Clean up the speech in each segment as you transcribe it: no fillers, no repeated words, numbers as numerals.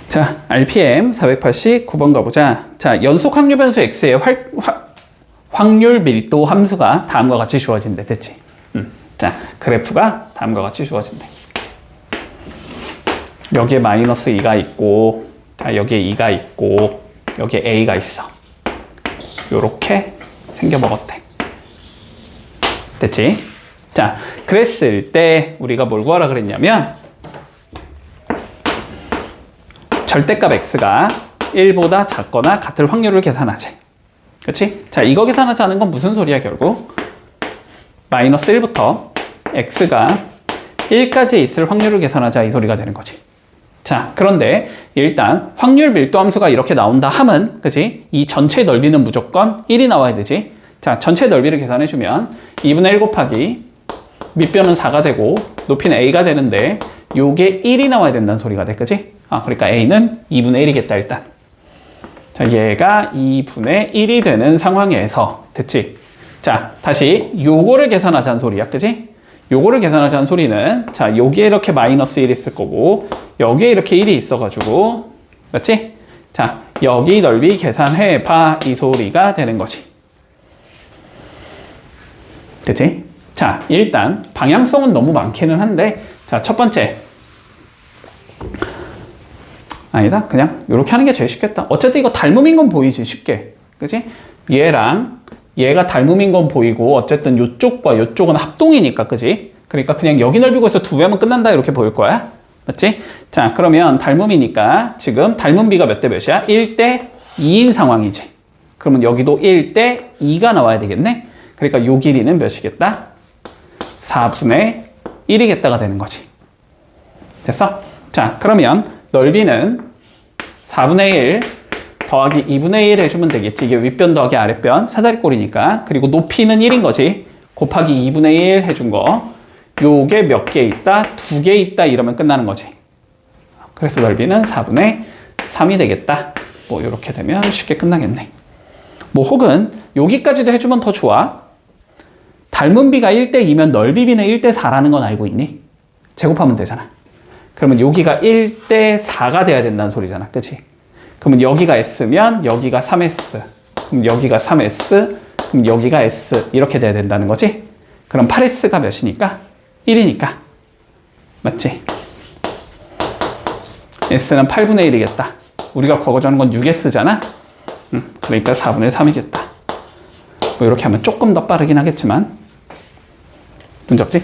자, RPM 489번 가보자. 자, 연속 확률 변수 X의 확률 밀도 함수가 다음과 같이 주어진대. 됐지? 자, 그래프가 다음과 같이 주어진대. 여기에 마이너스 2가 있고, 자, 여기에 2가 있고, 여기에 A가 있어. 요렇게 생겨먹었대. 됐지? 자, 그랬을 때 우리가 뭘 구하라 그랬냐면 절대값 X가 1보다 작거나 같을 확률을 계산하지. 그치? 자, 이거 계산하자는 건 무슨 소리야, 결국? 마이너스 1부터 X가 1까지 있을 확률을 계산하자, 이 소리가 되는 거지. 자, 그런데 일단 확률 밀도 함수가 이렇게 나온다 함은, 그치? 이 전체 넓이는 무조건 1이 나와야 되지. 자, 전체 넓이를 계산해주면 2분의 1 곱하기 밑변은 4가 되고 높이는 A가 되는데 요게 1이 나와야 된다는 소리가 돼, 그치? 그러니까 A는 2분의 1이겠다, 일단. 자, 얘가 2분의 1이 되는 상황에서, 됐지? 자, 다시 요거를 계산하자는 소리야, 그치? 요거를 계산하자는 소리는, 자, 여기에 이렇게 마이너스 1이 있을 거고, 여기에 이렇게 1이 있어가지고, 맞지? 자, 여기 넓이 계산해봐, 이 소리가 되는 거지. 됐지? 자, 일단 방향성은 너무 많기는 한데, 자, 첫 번째. 아니다, 그냥 이렇게 하는 게 제일 쉽겠다. 어쨌든 이거 닮음인 건 보이지, 쉽게. 그치? 얘랑 얘가 닮음인 건 보이고, 어쨌든 요쪽과 요쪽은 합동이니까, 그치? 그러니까 그냥 여기 넓이고 해서 두 배하면 끝난다, 이렇게 보일 거야. 맞지? 자, 그러면 닮음이니까 지금 닮음 비가 몇 대 몇이야? 1대 2인 상황이지. 그러면 여기도 1대 2가 나와야 되겠네? 그러니까 요 길이는 몇이겠다? 4분의 1이겠다가 되는 거지. 됐어? 자, 그러면 넓이는 4분의 1 더하기 2분의 1 해주면 되겠지. 이게 윗변 더하기 아랫변 사다리꼴이니까. 그리고 높이는 1인 거지. 곱하기 2분의 1 해준 거. 요게 몇 개 있다? 2개 있다. 이러면 끝나는 거지. 그래서 넓이는 4분의 3이 되겠다. 뭐 이렇게 되면 쉽게 끝나겠네. 뭐 혹은 여기까지도 해주면 더 좋아. 닮은 비가 1대 2면 넓이 비는 1대 4라는 건 알고 있니? 제곱하면 되잖아. 그러면 여기가 1대 4가 돼야 된다는 소리잖아. 그치? 그러면 여기가 S면 여기가 3S. 그럼 여기가 3S. 그럼 여기가 S. 이렇게 돼야 된다는 거지? 그럼 8S가 몇이니까? 1이니까. 맞지? S는 8분의 1이겠다. 우리가 과거하는 건 6S잖아? 그러니까 4분의 3이겠다. 뭐 이렇게 하면 조금 더 빠르긴 하겠지만. 눈 접지?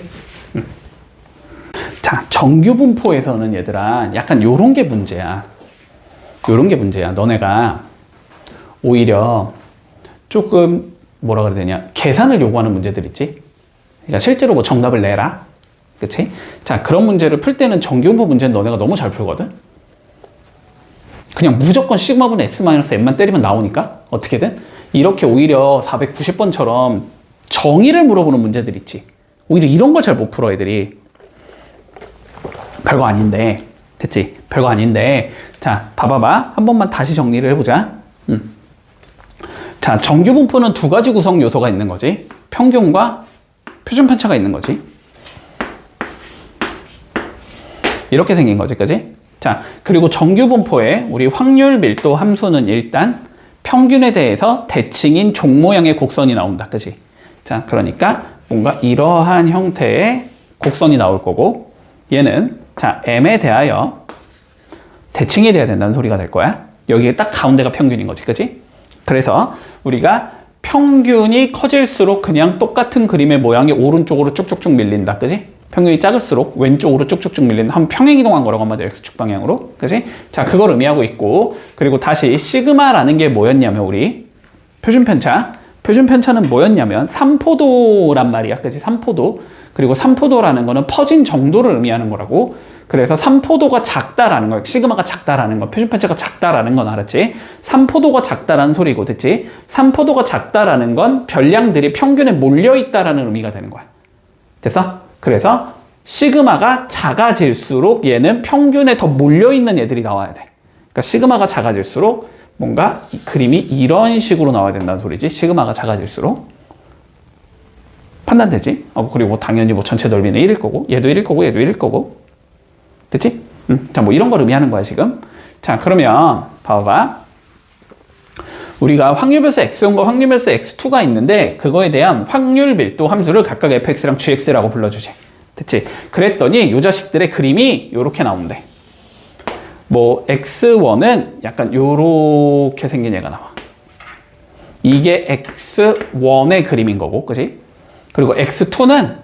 자, 정규 분포에서는 얘들아, 약간 요런 게 문제야. 요런 게 문제야. 너네가 오히려 조금 뭐라 그래야 되냐. 계산을 요구하는 문제들 있지? 그러니까 실제로 뭐 정답을 내라. 그치? 자, 그런 문제를 풀 때는 정규 분포 문제는 너네가 너무 잘 풀거든? 그냥 무조건 시그마분의 x-m만 때리면 나오니까 어떻게든 이렇게 오히려 490번처럼 정의를 물어보는 문제들 있지. 오히려 이런 걸 잘 못 풀어, 애들이. 별거 아닌데. 됐지? 별거 아닌데. 자, 봐봐봐. 한 번만 다시 정리를 해보자. 자, 정규 분포는 두 가지 구성 요소가 있는 거지. 평균과 표준 편차가 있는 거지. 이렇게 생긴 거지, 그지? 자, 그리고 정규 분포의 우리 확률 밀도 함수는 일단 평균에 대해서 대칭인 종 모양의 곡선이 나온다, 그지? 자, 그러니까 뭔가 이러한 형태의 곡선이 나올 거고, 얘는 자, m에 대하여 대칭이 돼야 된다는 소리가 될 거야. 여기에 딱 가운데가 평균인 거지, 그치? 그래서 우리가 평균이 커질수록 그냥 똑같은 그림의 모양이 오른쪽으로 쭉쭉쭉 밀린다, 그치? 평균이 작을수록 왼쪽으로 쭉쭉쭉 밀린다. 한번 평행이동한 거라고 하면 돼, X축 방향으로, 그치? 자, 그걸 의미하고 있고, 그리고 다시 시그마라는 게 뭐였냐면 우리 표준편차. 표준편차는 뭐였냐면 3포도란 말이야, 그치? 3포도. 그리고 3포도라는 거는 퍼진 정도를 의미하는 거라고. 그래서 3포도가 작다라는 거, 시그마가 작다라는 거, 표준편차가 작다라는 건 알았지? 3포도가 작다라는 소리고, 됐지? 3포도가 작다라는 건 별량들이 평균에 몰려있다라는 의미가 되는 거야. 됐어? 그래서 시그마가 작아질수록 얘는 평균에 더 몰려있는 애들이 나와야 돼. 그러니까 시그마가 작아질수록 뭔가 이 그림이 이런 식으로 나와야 된다는 소리지. 시그마가 작아질수록. 판단되지? 그리고 당연히 뭐 전체 넓이는 1일 거고, 얘도 1일 거고, 얘도 1일 거고. 됐지? 자, 뭐 이런 걸 의미하는 거야, 지금. 자, 그러면 봐봐. 우리가 확률별수 x1과 확률별수 x2가 있는데 그거에 대한 확률 밀도 함수를 각각 fx랑 gx라고 불러주지. 됐지? 그랬더니 이 자식들의 그림이 이렇게 나온대. 뭐 x1은 약간 요렇게 생긴 얘가 나와. 이게 x1의 그림인 거고, 그지? 그리고 x2는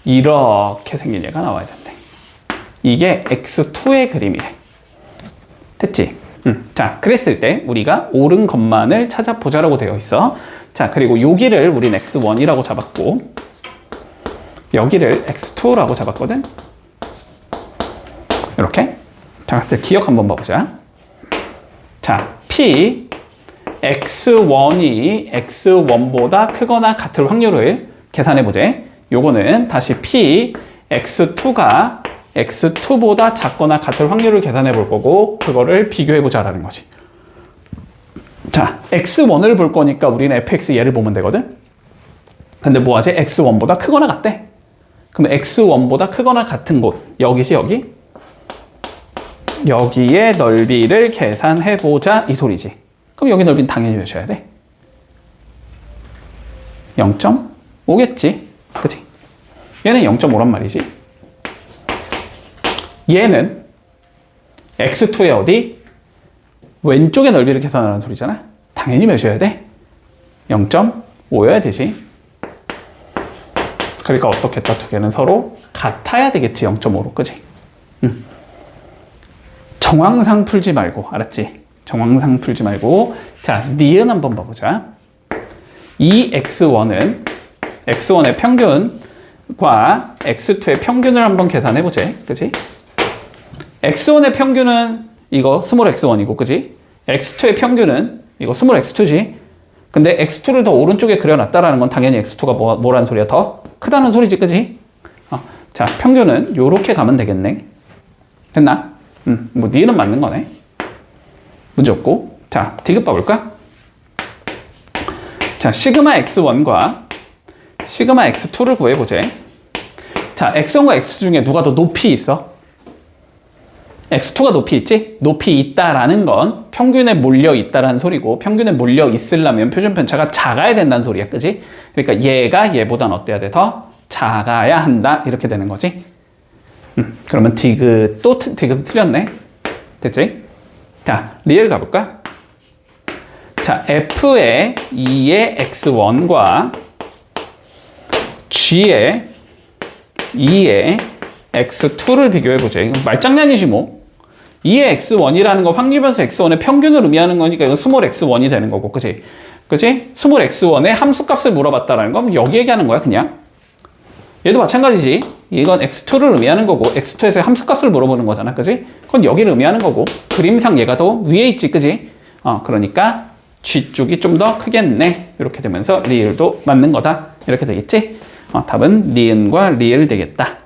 이렇게 생긴 얘가 나와야 된대. 이게 x2의 그림이래. 됐지? 자, 그랬을 때 우리가 옳은 것만을 찾아보자라고 되어 있어. 자, 그리고 여기를 우린 x1이라고 잡았고 여기를 x2라고 잡았거든. 이렇게. 자, 봤을 때 기억 한번 봐보자. 자, p x1이 x1보다 크거나 같을 확률을 계산해보자. 요거는 다시 p x2가 x2보다 작거나 같을 확률을 계산해 볼 거고 그거를 비교해 보자라는 거지. 자, x1을 볼 거니까 우리는 fx 얘를 보면 되거든. 근데 뭐하지? x1보다 크거나 같대. 그럼 x1보다 크거나 같은 곳, 여기지, 여기? 여기의 넓이를 계산해 보자 이 소리지. 그럼 여기 넓이는 당연히 몇이어야 돼? 0.5겠지. 그치? 얘는 0.5란 말이지. 얘는 x2의 어디? 왼쪽의 넓이를 계산하라는 소리잖아. 당연히 몇이어야 돼? 0.5여야 되지. 그러니까 어떻겠다, 두 개는 서로 같아야 되겠지, 0.5로. 그지? 정황상 풀지 말고, 알았지? 정황상 풀지 말고. 자, 니은 한번 봐보자. 이 x1은 x1의 평균과 x2의 평균을 한번 계산해보자. 그지? x1의 평균은 이거 스몰 x1이고, 그지? x2의 평균은 이거 스몰 x2지. 근데 x2를 더 오른쪽에 그려놨다라는 건 당연히 x2가 뭐라는 소리야? 더 크다는 소리지, 그지? 자, 평균은 요렇게 가면 되겠네. 됐나? 뭐 니은 맞는 거네. 문제 없고. 자, 디귿 봐볼까? 자, 시그마 x1과 시그마 x2를 구해보자. 자, x1과 x2 중에 누가 더 높이 있어? x2가 높이 있지? 높이 있다라는 건 평균에 몰려 있다라는 소리고, 평균에 몰려 있으려면 표준 편차가 작아야 된다는 소리야, 그지? 그러니까 얘가 얘보단 어때야 돼? 더 작아야 한다, 이렇게 되는 거지. 그러면 디귿, 또 디귿 틀렸네. 됐지? 자, 리을 가볼까? 자, f의 2의 x1과 g의 2의 x2를 비교해보자. 이건 말장난이지 뭐. 2의 x1이라는 거 확률변수 x1의 평균을 의미하는 거니까 이건 스몰 x1이 되는 거고, 그치? 그치? 스몰 x1의 함수값을 물어봤다라는 건 여기 얘기하는 거야, 그냥. 얘도 마찬가지지. 이건 x2를 의미하는 거고, x2에서 함수값을 물어보는 거잖아, 그치? 그건 여기를 의미하는 거고, 그림상 얘가 더 위에 있지, 그치? 그러니까 g 쪽이 좀 더 크겠네. 이렇게 되면서 리을도 맞는 거다. 이렇게 되겠지? 답은 니은과 리을 되겠다.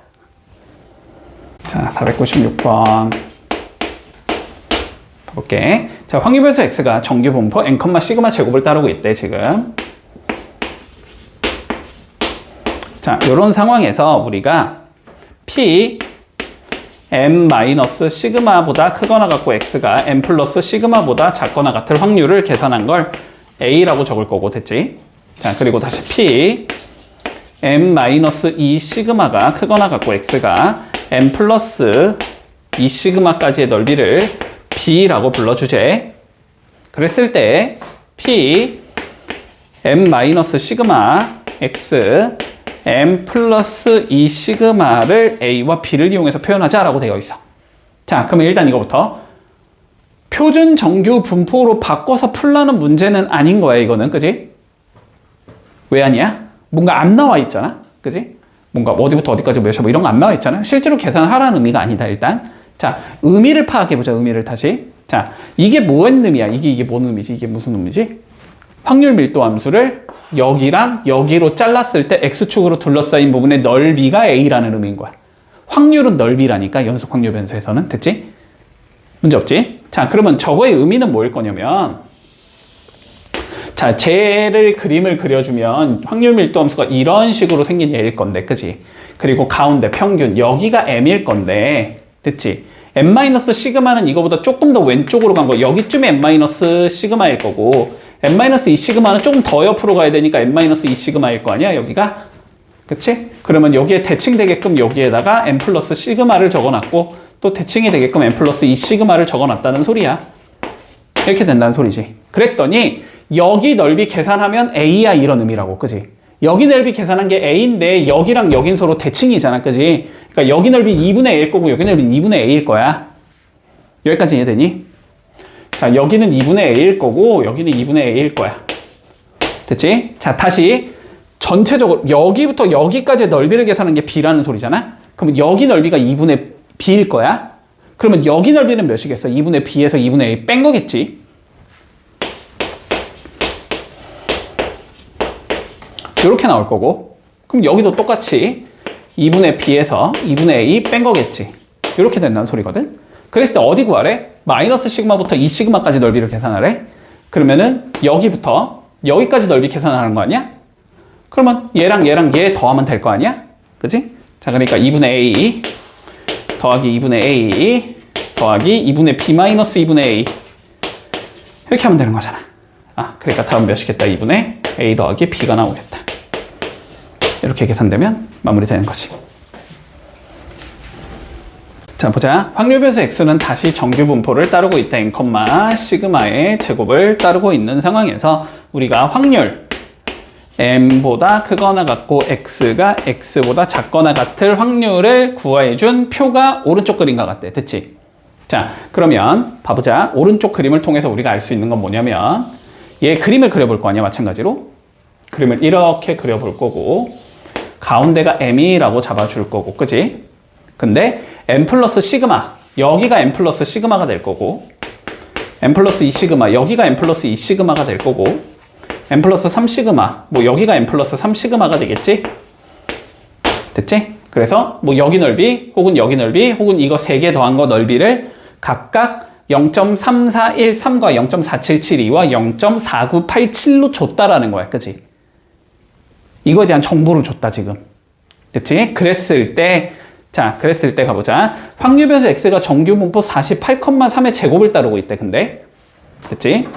자, 496번. 볼게. 자, 확률변수 x가 정규 분포 n, 시그마 제곱을 따르고 있대, 지금. 자, 이런 상황에서 우리가 p m 마이너스 시그마보다 크거나 같고 x가 m 플러스 시그마보다 작거나 같을 확률을 계산한 걸 a라고 적을 거고, 됐지? 자, 그리고 다시 p m 마이너스 2 시그마가 크거나 같고 x가 m 플러스 2 시그마까지의 넓이를 b라고 불러주제. 그랬을 때 p m 마이너스 시그마 x m 플러스 2 시그마를 a와 b를 이용해서 표현하자라고 되어 있어. 자, 그러면 일단 이거부터 표준 정규 분포로 바꿔서 풀라는 문제는 아닌 거야, 이거는. 그지? 왜 아니야? 뭔가 안 나와 있잖아. 그지? 뭔가 어디부터 어디까지 몇이야 뭐 이런 거 안 나와 있잖아. 실제로 계산하라는 의미가 아니다, 일단. 자, 의미를 파악해보자, 의미를 다시. 자, 이게 뭔 의미야? 이게 뭔 의미지? 이게 무슨 의미지? 확률 밀도 함수를 여기랑 여기로 잘랐을 때 x축으로 둘러싸인 부분의 넓이가 a라는 의미인 거야. 확률은 넓이라니까, 연속 확률 변수에서는. 됐지? 문제 없지? 자, 그러면 저거의 의미는 뭐일 거냐면, 자, 쟤를 그림을 그려주면 확률 밀도 함수가 이런 식으로 생긴 얘일 건데, 그지? 그리고 가운데 평균, 여기가 m일 건데, 됐지? n-시그마는 이거보다 조금 더 왼쪽으로 간 거, 여기쯤에 n-시그마일 거고, n-2 시그마는 조금 더 옆으로 가야 되니까 n-2 시그마일 거 아니야, 여기가? 그치? 그러면 여기에 대칭되게끔 여기에다가 n 플러스 시그마를 적어놨고, 또 대칭이 되게끔 n 플러스 2 시그마를 적어놨다는 소리야. 이렇게 된다는 소리지. 그랬더니, 여기 넓이 계산하면 a야, 이런 의미라고, 그지? 여기 넓이 계산한 게 a인데, 여기랑 여긴 서로 대칭이잖아, 그지? 그러니까 여기 넓이 2분의 a일 거고, 여기 넓이 2분의 a일 거야. 여기까지 이해되니? 자, 여기는 2분의 a일 거고, 여기는 2분의 a일 거야. 됐지? 자, 다시. 전체적으로, 여기부터 여기까지의 넓이를 계산하는 게 b라는 소리잖아? 그러면 여기 넓이가 2분의 b일 거야? 그러면 여기 넓이는 몇이겠어? 2분의 b에서 2분의 a 뺀 거겠지? 이렇게 나올 거고, 그럼 여기도 똑같이 2분의 b에서 2분의 a 뺀 거겠지? 이렇게 된다는 소리거든? 그랬을 때 어디 구하래? 마이너스 시그마부터 2 시그마까지 넓이를 계산하래? 그러면은 여기부터 여기까지 넓이 계산하는 거 아니야? 그러면 얘랑 얘 더하면 될 거 아니야? 그치? 자, 그러니까 2분의 a 더하기 2분의 a 더하기 2분의 b 마이너스 2분의 a 이렇게 하면 되는 거잖아. 아, 그러니까 다음 몇이겠다? 2분의 a 더하기 b가 나오겠다. 이렇게 계산되면 마무리되는 거지. 자, 보자. 확률 변수 x는 다시 정규 분포를 따르고 있다. n, 시그마의 제곱을 따르고 있는 상황에서 우리가 확률 m보다 크거나 같고 x가 x보다 작거나 같을 확률을 구해준 표가 오른쪽 그림과 같대. 됐지? 자, 그러면 봐보자. 오른쪽 그림을 통해서 우리가 알 수 있는 건 뭐냐면 얘 그림을 그려볼 거 아니야, 마찬가지로. 그림을 이렇게 그려볼 거고 가운데가 m이라고 잡아줄 거고, 그지? 근데 n 플러스 시그마, 여기가 n 플러스 시그마가 될 거고, n 플러스 2 시그마, 여기가 n 플러스 2 시그마가 될 거고, n 플러스 3 시그마, 뭐 여기가 n 플러스 3 시그마가 되겠지? 됐지? 그래서 뭐 여기 넓이, 혹은 여기 넓이, 혹은 이거 3개 더한 거 넓이를 각각 0.3413과 0.4772와 0.4987로 줬다라는 거야, 그지? 이거에 대한 정보를 줬다, 지금. 됐지? 그랬을 때 가보자. 확률 변수 x가 정규 분포 48,3의 제곱을 따르고 있대, 근데. 됐지?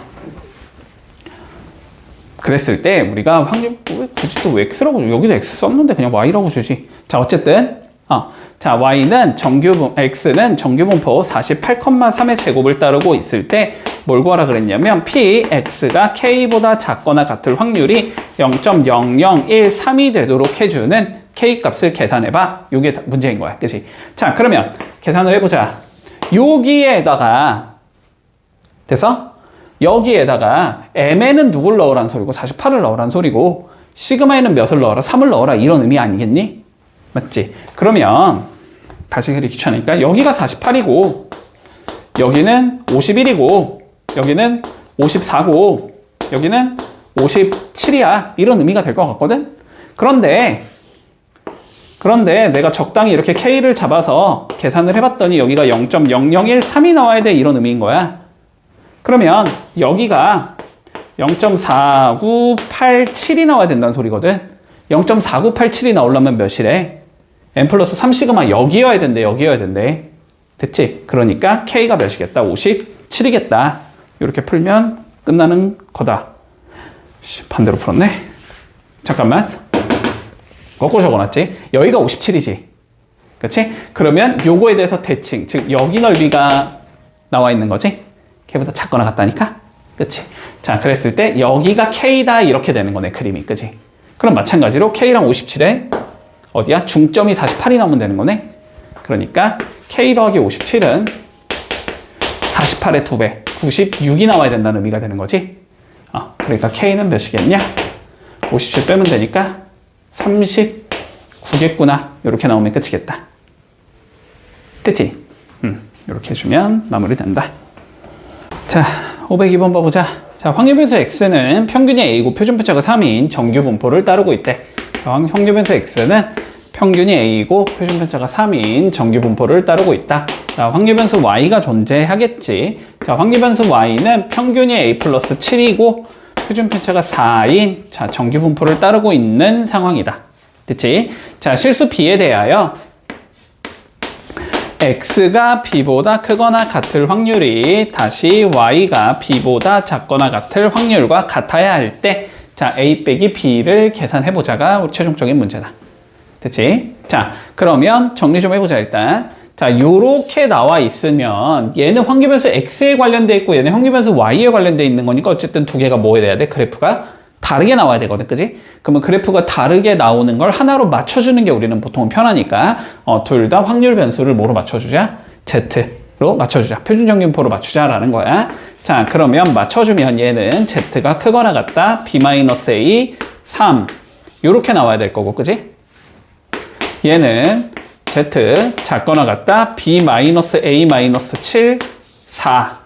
그랬을 때 우리가 확률, 굳이 또 x라고, 여기서 x 썼는데 그냥 y라고 주지. 자, 어쨌든. 자, x는 정규 분포 48,3의 제곱을 따르고 있을 때 뭘 구하라 그랬냐면 px가 k보다 작거나 같을 확률이 0.0013이 되도록 해주는 k 값을 계산해봐. 이게 문제인 거야. 그치? 자, 그러면 계산을 해보자. 여기에다가 됐어? 여기에다가 m에는 누굴 넣으라는 소리고 48을 넣으라는 소리고 시그마에는 몇을 넣어라? 3을 넣어라. 이런 의미 아니겠니? 맞지? 그러면 다시 그리 귀찮으니까 여기가 48이고 여기는 51이고 여기는 54고 여기는 57이야. 이런 의미가 될 것 같거든? 그런데 내가 적당히 이렇게 K를 잡아서 계산을 해봤더니 여기가 0.0013이 나와야 돼. 이런 의미인 거야. 그러면 여기가 0.4987이 나와야 된다는 소리거든. 0.4987이 나오려면 몇이래? n 플러스 3 시그마 여기여야 된대. 됐지? 그러니까 K가 몇이겠다? 57이겠다. 이렇게 풀면 끝나는 거다. 반대로 풀었네. 잠깐만. 거꾸로 적어놨지? 여기가 57이지. 그치? 그러면 요거에 대해서 대칭, 즉 여기 넓이가 나와 있는 거지? K보다 작거나 같다니까? 그치? 자, 그랬을 때 여기가 K다 이렇게 되는 거네, 그림이. 그치? 그럼 마찬가지로 K랑 57에 어디야? 중점이 48이 나오면 되는 거네? 그러니까 K 더하기 57은 48의 2배, 96이 나와야 된다는 의미가 되는 거지? 그러니까 K는 몇이겠냐? 57 빼면 되니까 39겠구나. 이렇게 나오면 끝이겠다. 됐지? 이렇게 해주면 마무리된다. 자, 502번 봐보자. 자, 확률 변수 x는 평균이 a고 표준 편차가 3인 정규 분포를 따르고 있대. 확률 변수 x는 평균이 a고 표준 편차가 3인 정규 분포를 따르고 있다. 자, 확률 변수 y가 존재하겠지. 자, 확률 변수 y는 평균이 a 플러스 7이고 표준 편차가 4인 자, 정규 분포를 따르고 있는 상황이다. 됐지? 자, 실수 b에 대하여 x가 b보다 크거나 같을 확률이 다시 y가 b보다 작거나 같을 확률과 같아야 할 때, 자, a 빼기 b를 계산해보자가 우리 최종적인 문제다. 됐지? 자, 그러면 정리 좀 해보자, 일단. 자, 요렇게 나와 있으면 얘는 확률변수 x에 관련돼 있고 얘는 확률변수 y에 관련돼 있는 거니까 어쨌든 두 개가 뭐 해야 돼? 그래프가 다르게 나와야 되거든, 그지? 그러면 그래프가 다르게 나오는 걸 하나로 맞춰주는 게 우리는 보통은 편하니까 둘 다 확률 변수를 뭐로 맞춰주자? Z로 맞춰주자. 표준정규분포로 맞추자라는 거야. 자, 그러면 맞춰주면 얘는 Z가 크거나 같다. B-A 3 요렇게 나와야 될 거고, 그지? 얘는 Z 작거나 같다. B-A 7 4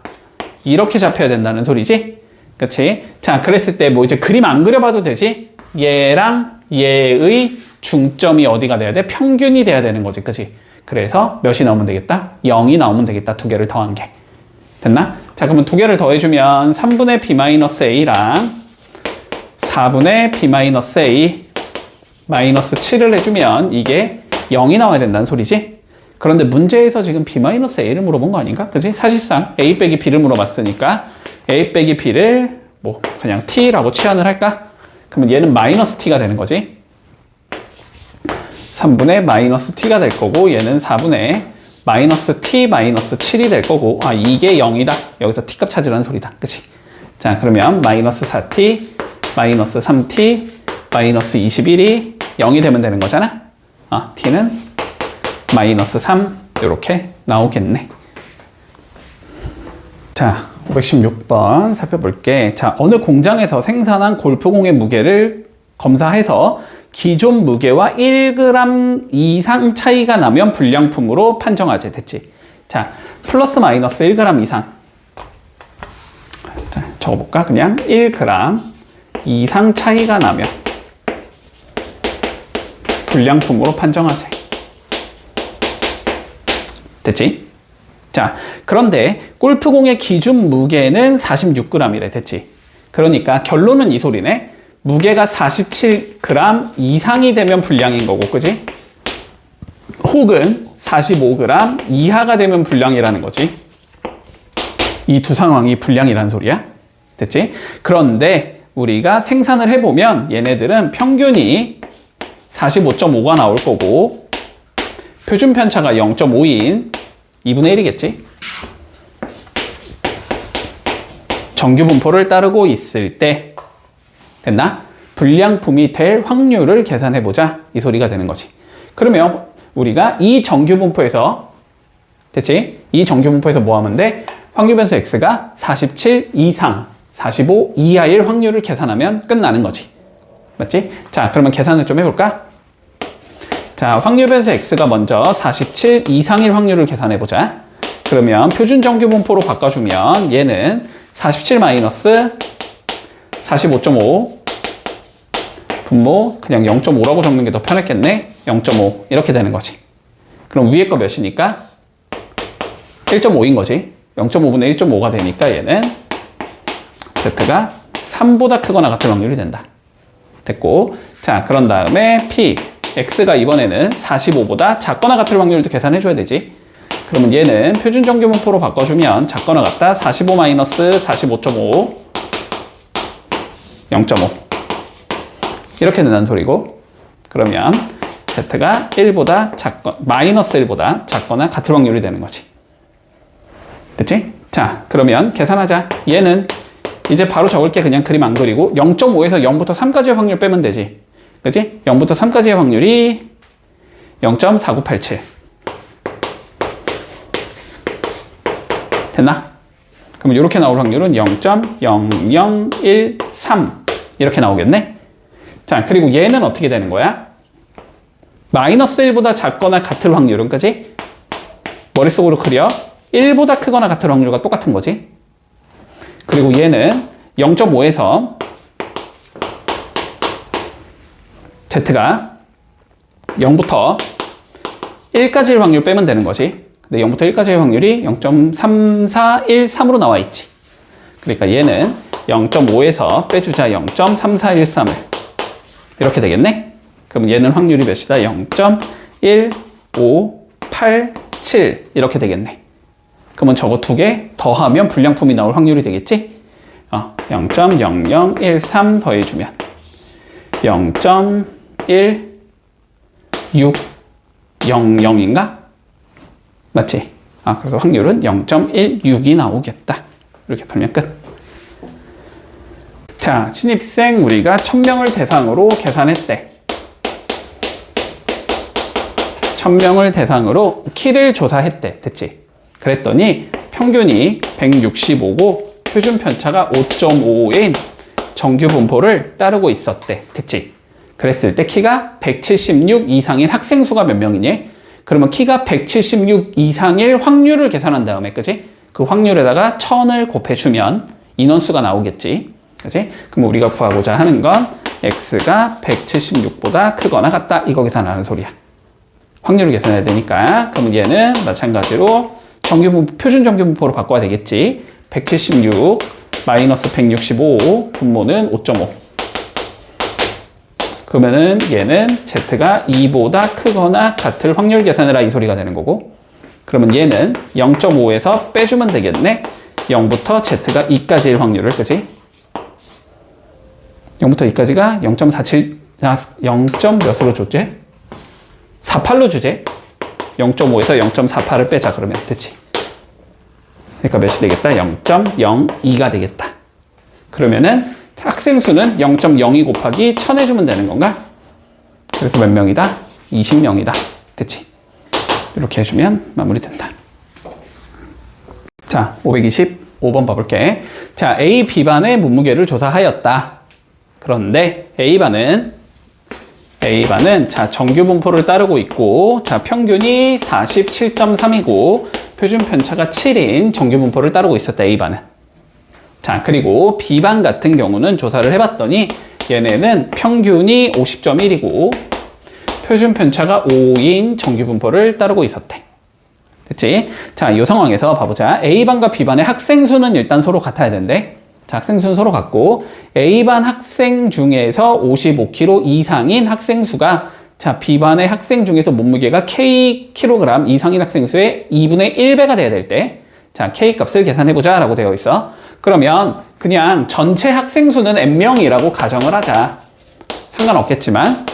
이렇게 잡혀야 된다는 소리지? 그치? 자, 그랬을 때 뭐 이제 그림 안 그려봐도 되지? 얘랑 얘의 중점이 어디가 돼야 돼? 평균이 돼야 되는 거지, 그치? 그래서 몇이 나오면 되겠다? 0이 나오면 되겠다. 두 개를 더한 게. 됐나? 자, 그러면 두 개를 더해주면 3분의 B-A랑 4분의 B-A 마이너스 7을 해주면 이게 0이 나와야 된다는 소리지? 그런데 문제에서 지금 B-A를 물어본 거 아닌가? 그치? 사실상 A 빼기 B를 물어봤으니까 A 빼기 B를 뭐 그냥 T라고 치환을 할까? 그러면 얘는 마이너스 T가 되는 거지. 3분의 마이너스 T가 될 거고 얘는 4분의 마이너스 T 마이너스 7이 될 거고 아 이게 0이다. 여기서 T값 찾으라는 소리다. 그치? 자 그러면 마이너스 4T 마이너스 3T 마이너스 21이 0이 되면 되는 거잖아. T는 마이너스 3 이렇게 나오겠네. 자 516번 살펴볼게. 자, 어느 공장에서 생산한 골프공의 무게를 검사해서 기존 무게와 1g 이상 차이가 나면 불량품으로 판정하지. 됐지? 자, 플러스 마이너스 1g 이상. 자, 적어볼까? 그냥 1g 이상 차이가 나면 불량품으로 판정하지. 됐지? 자, 그런데 골프공의 기준 무게는 46g이래. 됐지? 그러니까 결론은 이 소리네. 무게가 47g 이상이 되면 불량인 거고, 그지? 혹은 45g 이하가 되면 불량이라는 거지. 이 두 상황이 불량이라는 소리야. 됐지? 그런데 우리가 생산을 해보면 얘네들은 평균이 45.5가 나올 거고 표준 편차가 0.5인 2분의 1이겠지? 정규 분포를 따르고 있을 때 됐나? 불량품이 될 확률을 계산해보자 이 소리가 되는 거지. 그러면 우리가 이 정규 분포에서 됐지? 이 정규 분포에서 뭐 하면 돼? 확률 변수 x가 47 이상 45 이하일 확률을 계산하면 끝나는 거지. 맞지? 자 그러면 계산을 좀 해볼까? 자, 확률 변수 x가 먼저 47 이상일 확률을 계산해보자. 그러면 표준 정규 분포로 바꿔주면 얘는 47 마이너스 45.5 분모 그냥 0.5라고 적는 게 더 편했겠네. 0.5 이렇게 되는 거지. 그럼 위에 거 몇이니까? 1.5인 거지. 0.5분의 1.5가 되니까 얘는 z가 3보다 크거나 같을 확률이 된다. 됐고 자 그런 다음에 p x가 이번에는 45보다 작거나 같을 확률도 계산해줘야 되지. 그러면 얘는 표준 정규 분포로 바꿔주면 작거나 같다 45 마이너스 45.5 0.5 이렇게 된다는 소리고 그러면 z가 1보다 마이너스 1보다 작거나 같을 확률이 되는 거지. 됐지? 자 그러면 계산하자. 얘는 이제 바로 적을게. 그냥 그림 안 그리고 0.5에서 0부터 3까지의 확률 빼면 되지. 그치? 0부터 3까지의 확률이 0.4987 됐나? 그럼 이렇게 나올 확률은 0.0013 이렇게 나오겠네? 자 그리고 얘는 어떻게 되는 거야? 마이너스 1보다 작거나 같을 확률은 그치? 머릿속으로 그려 1보다 크거나 같을 확률과 똑같은 거지. 그리고 얘는 0.5에서 z가 0부터 1까지의 확률 빼면 되는 거지. 근데 0부터 1까지의 확률이 0.3413으로 나와 있지. 그러니까 얘는 0.5에서 빼주자 0.3413을 이렇게 되겠네. 그럼 얘는 확률이 몇이다? 0.1587 7 이렇게 되겠네. 그러면 저거 두 개 더하면 불량품이 나올 확률이 되겠지? 0.0013 더해주면 0.1600인가? 맞지? 그래서 확률은 0.16이 나오겠다. 이렇게 풀면 끝. 자, 신입생 우리가 1000명을 대상으로 계산했대. 1000명을 대상으로 키를 조사했대. 됐지? 그랬더니 평균이 165고 표준 편차가 5.55인 정규 분포를 따르고 있었대. 됐지? 그랬을 때 키가 176 이상인 학생 수가 몇 명이니? 그러면 키가 176 이상일 확률을 계산한 다음에, 그지? 그 확률에다가 1000을 곱해주면 인원수가 나오겠지. 그지? 그럼 우리가 구하고자 하는 건 x가 176보다 크거나 같다. 이거 계산하는 소리야. 확률을 계산해야 되니까. 그럼 얘는 마찬가지로 표준 정규 분포로 바꿔야 되겠지. 176 마이너스 165 분모는 5.5. 그러면은 얘는 z가 2보다 크거나 같을 확률 계산해라 이 소리가 되는 거고, 그러면 얘는 0.5에서 빼주면 되겠네. 0부터 z가 2까지일 확률을, 그지? 0부터 2까지가 0.47, 0. 몇으로 줬지? 48로 주제? 0.5에서 0.48을 빼자 그러면, 됐지? 그러니까 몇이 되겠다? 0.02가 되겠다. 그러면은 학생 수는 0.02 곱하기 1000 해주면 되는 건가? 그래서 몇 명이다? 20명이다. 됐지? 이렇게 해주면 마무리된다. 자, 525번 봐볼게. 자, A, B반의 몸무게를 조사하였다. 그런데 A반은 자, 정규 분포를 따르고 있고, 자, 평균이 47.3이고 표준 편차가 7인 정규 분포를 따르고 있었다. A반은. 자, 그리고 B반 같은 경우는 조사를 해봤더니 얘네는 평균이 50.1이고 표준 편차가 5인 정규 분포를 따르고 있었대. 됐지? 자, 이 상황에서 봐보자. A반과 B반의 학생 수는 일단 서로 같아야 된대. 자, 학생 수는 서로 같고 A반 학생 중에서 55kg 이상인 학생 수가, 자, B반의 학생 중에서 몸무게가 Kg 이상인 학생 수의 2분의 1배가 돼야 될 때, 자, K 값을 계산해보자 라고 되어 있어. 그러면 그냥 전체 학생 수는 n명이라고 가정을 하자. 상관없겠지만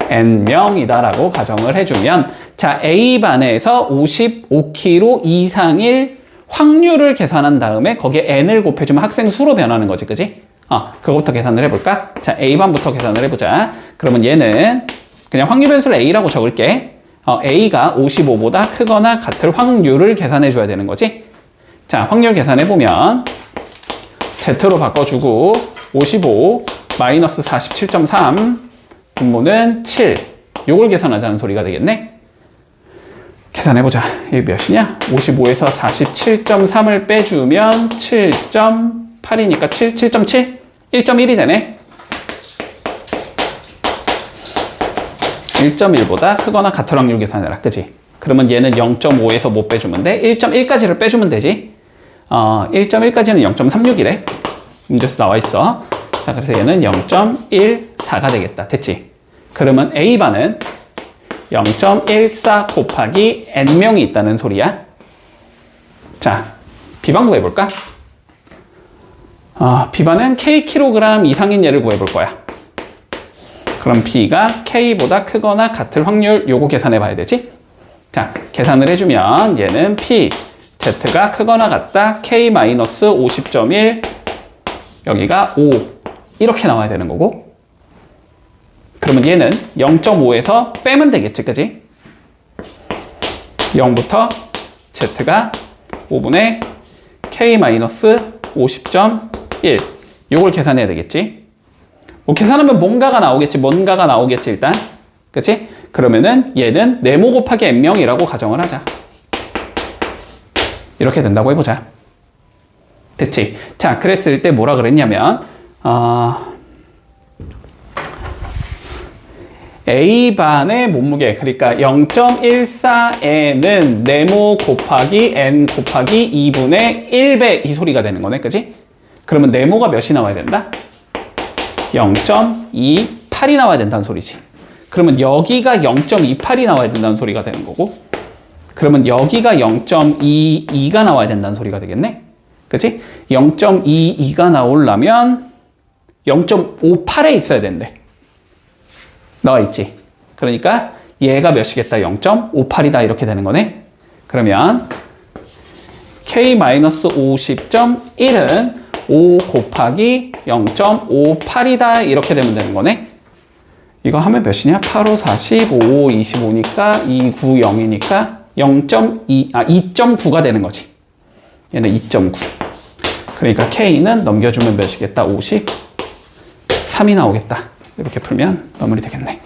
n명이다 라고 가정을 해주면, 자, A반에서 55kg 이상일 확률을 계산한 다음에 거기에 n을 곱해주면 학생 수로 변하는 거지, 그지? 그거부터 계산을 해볼까? 자, A반부터 계산을 해보자. 그러면 얘는 그냥 확률 변수를 A라고 적을게. A가 55보다 크거나 같을 확률을 계산해 줘야 되는 거지. 자, 확률 계산해 보면 Z로 바꿔주고 55 마이너스 47.3 분모는 7, 요걸 계산하자는 소리가 되겠네. 계산해 보자. 이게 몇이냐? 55에서 47.3을 빼주면 7.8이니까 7.7? 1.1이 되네. 1.1보다 크거나 같을 확률 계산해라. 그지? 그러면 얘는 0.5에서 못 빼주면 돼. 1.1까지를 빼주면 되지. 1.1까지는 0.36이래. 문제에서 나와 있어. 자, 그래서 얘는 0.14가 되겠다. 됐지? 그러면 A반은 0.14 곱하기 n명이 있다는 소리야. 자, B반 구해볼까? B반은 Kg 이상인 얘를 구해볼 거야. 그럼 B가 K보다 크거나 같을 확률, 요거 계산해 봐야 되지? 자, 계산을 해주면 얘는 P, Z가 크거나 같다 K-50.1, 여기가 5 이렇게 나와야 되는 거고, 그러면 얘는 0.5에서 빼면 되겠지, 그지? 0부터 Z가 5분의 K-50.1 요걸 계산해야 되겠지? 뭐 계산하면 뭔가가 나오겠지, 일단. 그치? 그러면은 얘는 네모 곱하기 n명이라고 가정을 하자. 이렇게 된다고 해보자. 됐지? 자, 그랬을 때 뭐라 그랬냐면, A반의 몸무게, 그러니까 0.14n은 네모 곱하기 n 곱하기 2분의 1배 이 소리가 되는 거네, 그치? 그러면 네모가 몇이 나와야 된다? 0.28이 나와야 된다는 소리지. 그러면 여기가 0.28이 나와야 된다는 소리가 되는 거고, 그러면 여기가 0.22가 나와야 된다는 소리가 되겠네? 그치? 0.22가 나오려면 0.58에 있어야 된대. 나와 있지? 그러니까 얘가 몇이겠다? 0.58이다. 이렇게 되는 거네? 그러면 K-50.1은 5 곱하기 0.58이다. 이렇게 되면 되는 거네? 이거 하면 몇이냐? 8, 5, 40, 5, 25니까 2, 9, 0이니까 2.9가 되는 거지. 얘는 2.9. 그러니까 K는 넘겨주면 몇이겠다? 53이 나오겠다. 이렇게 풀면 마무리 되겠네.